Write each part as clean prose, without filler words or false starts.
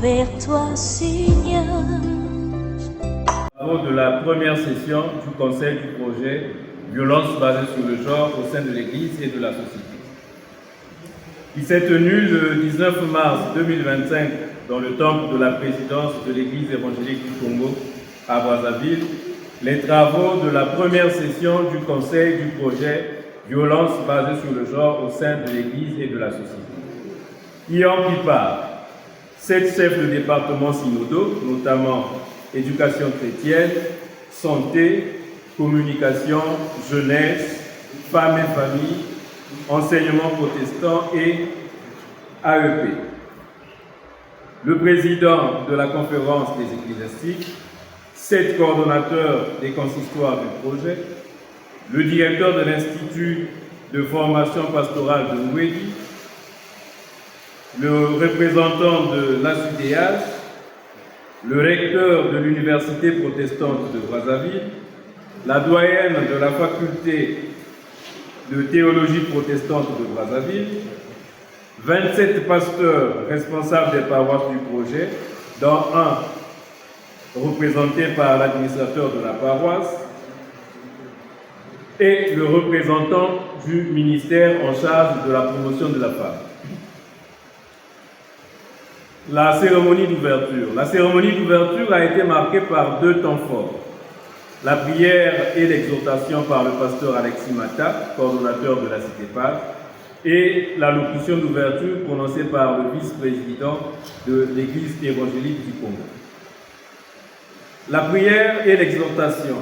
vers toi, Seigneur. Lors de la première session du Conseil du projet Violence basée sur le genre au sein de l'Église et de la société. Il s'est tenu le 19 mars 2025 dans le temple de la présidence de l'Église évangélique du Congo à Brazzaville, les travaux de la première session du Conseil du projet Violence basée sur le genre au sein de l'Église et de la société. Y ont pris part 7 chefs de département synodaux, notamment éducation chrétienne, santé, communication, jeunesse, femmes et familles, enseignement protestant et AEP. Le président de la conférence des ecclésiastiques, 7 coordonnateurs des consistoires du projet, le directeur de l'Institut de formation pastorale de Nwedi, le représentant de l'ASUDH, le recteur de l'Université protestante de Brazzaville, la doyenne de la faculté de théologie protestante de Brazzaville, 27 pasteurs responsables des paroisses du projet, dont un représenté par l'administrateur de la paroisse, et le représentant du ministère en charge de la promotion de la femme. La cérémonie d'ouverture. La cérémonie d'ouverture a été marquée par 2 temps forts. La prière et l'exhortation par le pasteur Alexis Mata, coordonnateur de la CITEPAD, et la locution d'ouverture prononcée par le vice-président de l'Église évangélique du Congo. La prière et l'exhortation.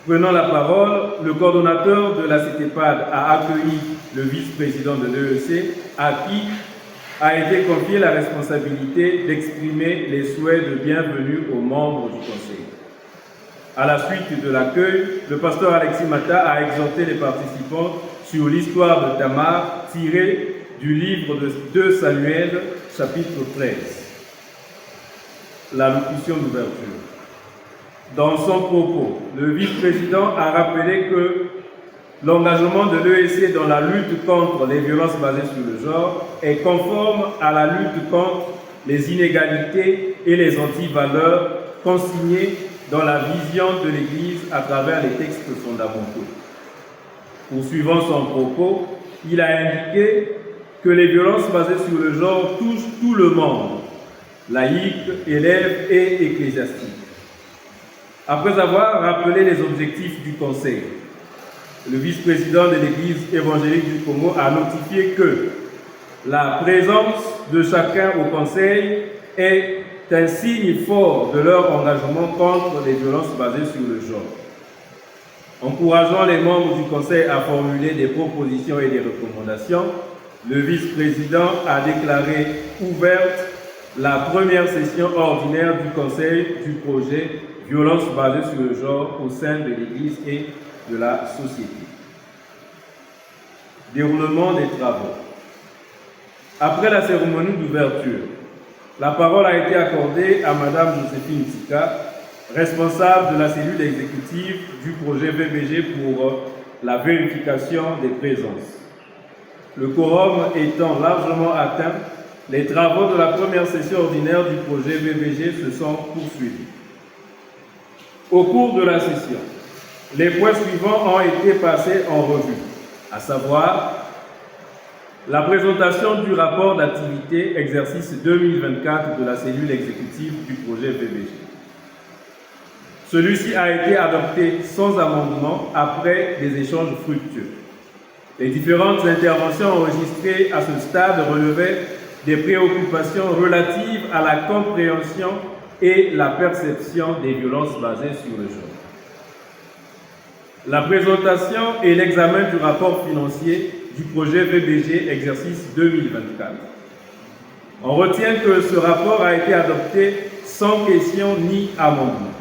Prenant la parole, le coordonnateur de la CITEPAD a accueilli le vice-président de l'EEC, à qui a été confiée la responsabilité d'exprimer les souhaits de bienvenue aux membres du Conseil. À la suite de l'accueil, le pasteur Alexis Mata a exhorté les participants sur l'histoire de Tamar tirée du livre de 2 Samuel, chapitre 13. La locution d'ouverture. Dans son propos, le vice-président a rappelé que l'engagement de l'EEC dans la lutte contre les violences basées sur le genre est conforme à la lutte contre les inégalités et les antivaleurs consignées dans la vision de l'Église à travers les textes fondamentaux. Poursuivant son propos, il a indiqué que les violences basées sur le genre touchent tout le monde, laïcs, élèves et ecclésiastiques. Après avoir rappelé les objectifs du Conseil, le vice-président de l'Église évangélique du Congo a notifié que la présence de chacun au Conseil est un signe fort de leur engagement contre les violences basées sur le genre. Encourageant les membres du Conseil à formuler des propositions et des recommandations, le vice-président a déclaré ouverte la première session ordinaire du Conseil du projet Violence basée sur le genre au sein de l'Église et de la société. Déroulement des travaux. Après la cérémonie d'ouverture, la parole a été accordée à Madame Joséphine Tika, responsable de la cellule exécutive du projet VBG pour la vérification des présences. Le quorum étant largement atteint, les travaux de la première session ordinaire du projet VBG se sont poursuivis. Au cours de la session, les points suivants ont été passés en revue, à savoir la présentation du rapport d'activité exercice 2024 de la cellule exécutive du projet VBG. Celui-ci a été adopté sans amendement après des échanges fructueux. Les différentes interventions enregistrées à ce stade relevaient des préoccupations relatives à la compréhension et la perception des violences basées sur le genre. La présentation et l'examen du rapport financier du projet VBG exercice 2024. On retient que ce rapport a été adopté sans question ni amendement.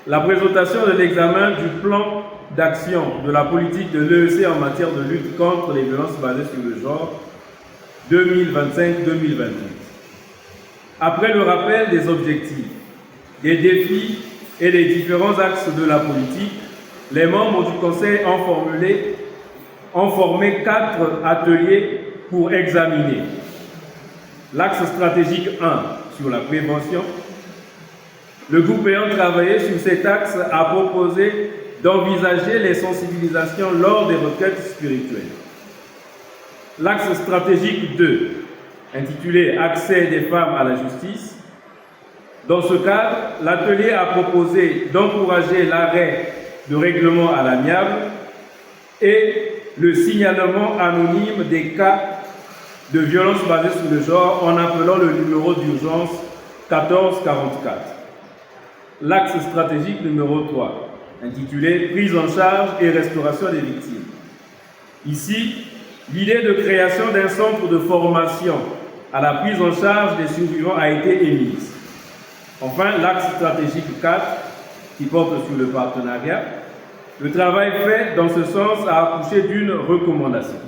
La présentation de l'examen du plan d'action de la politique de l'EEC en matière de lutte contre les violences basées sur le genre 2025-2028. Après le rappel des objectifs, des défis et des différents axes de la politique, les membres du Conseil ont formé 4 ateliers pour examiner L'axe stratégique 1 sur la prévention. Le groupe ayant travaillé sur cet axe a proposé d'envisager les sensibilisations lors des retraites spirituelles. L'axe stratégique 2, intitulé « Accès des femmes à la justice ». Dans ce cadre, l'atelier a proposé d'encourager l'arrêt de règlement à l'amiable et le signalement anonyme des cas de violence basée sur le genre en appelant le numéro d'urgence 1444. L'axe stratégique numéro 3, intitulé « Prise en charge et restauration des victimes ». Ici, l'idée de création d'un centre de formation à la prise en charge des survivants a été émise. Enfin, l'axe stratégique 4, qui porte sur le partenariat, le travail fait dans ce sens a accouché d'une recommandation.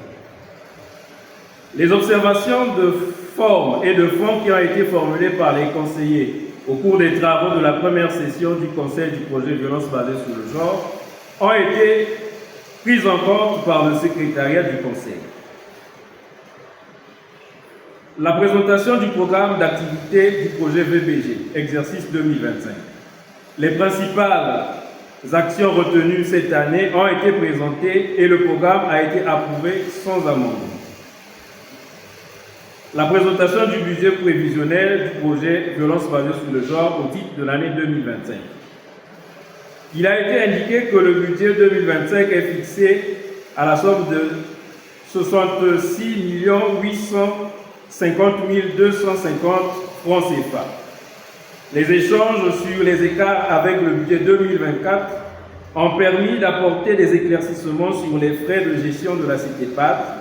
Les observations de forme et de fond qui ont été formulées par les conseillers au cours des travaux de la première session du Conseil du projet Violence basée sur le genre ont été prises en compte par le secrétariat du Conseil. La présentation du programme d'activité du projet VBG, exercice 2025. Les principales actions retenues cette année ont été présentées et le programme a été approuvé sans amendement. La présentation du budget prévisionnel du projet Violence basée sur le genre au titre de l'année 2025. Il a été indiqué que le budget 2025 est fixé à la somme de 66 850 250 francs CFA. Les échanges sur les écarts avec le budget 2024 ont permis d'apporter des éclaircissements sur les frais de gestion de la CITEPAT,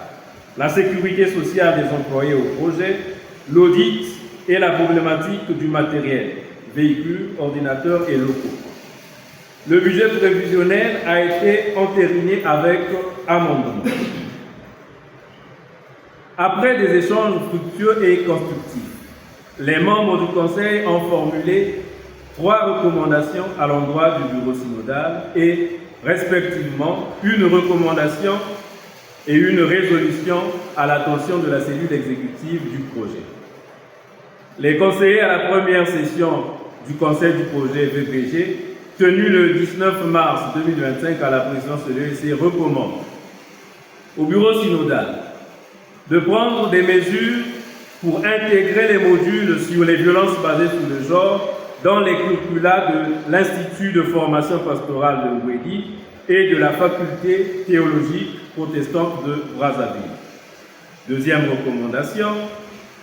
la sécurité sociale des employés au projet, l'audit et la problématique du matériel, véhicules, ordinateurs et locaux. Le budget prévisionnel a été entériné avec amendement. Après des échanges fructueux et constructifs, les membres du Conseil ont formulé 3 recommandations à l'endroit du bureau synodal et, respectivement, une recommandation et une résolution à l'attention de la cellule exécutive du projet. Les conseillers à la première session du Conseil du projet VPG, tenue le 19 mars 2025 à la présidence de l'EEC, recommandent au bureau synodal de prendre des mesures pour intégrer les modules sur les violences basées sur le genre dans les curricula de l'Institut de formation pastorale de Ngwedi et de la faculté théologique protestante de Brazzaville. Deuxième recommandation,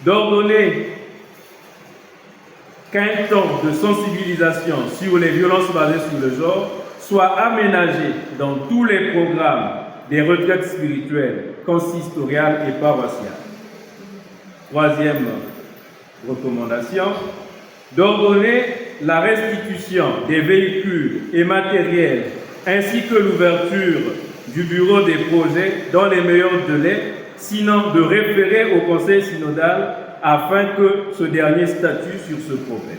d'ordonner qu'un temps de sensibilisation sur les violences basées sur le genre soit aménagé dans tous les programmes des retraites spirituelles, consistoriales et paroissiales. Troisième recommandation, d'ordonner la restitution des véhicules et matériels ainsi que l'ouverture du bureau des projets dans les meilleurs délais, sinon de référer au Conseil synodal afin que ce dernier statue sur ce problème.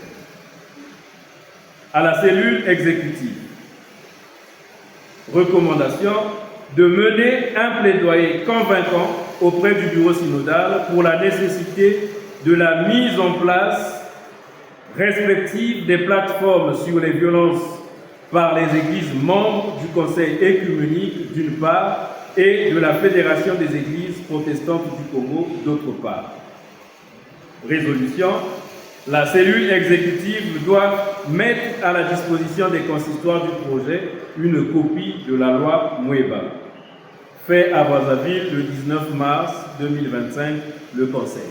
À la cellule exécutive, recommandation de mener un plaidoyer convaincant auprès du bureau synodal pour la nécessité de la mise en place respective des plateformes sur les violences par les églises membres du Conseil écuménique d'une part et de la Fédération des églises protestantes du Congo d'autre part. Résolution, la cellule exécutive doit mettre à la disposition des consistoires du projet une copie de la loi Moueba. Fait à Brazzaville le 19 mars 2025, le Conseil.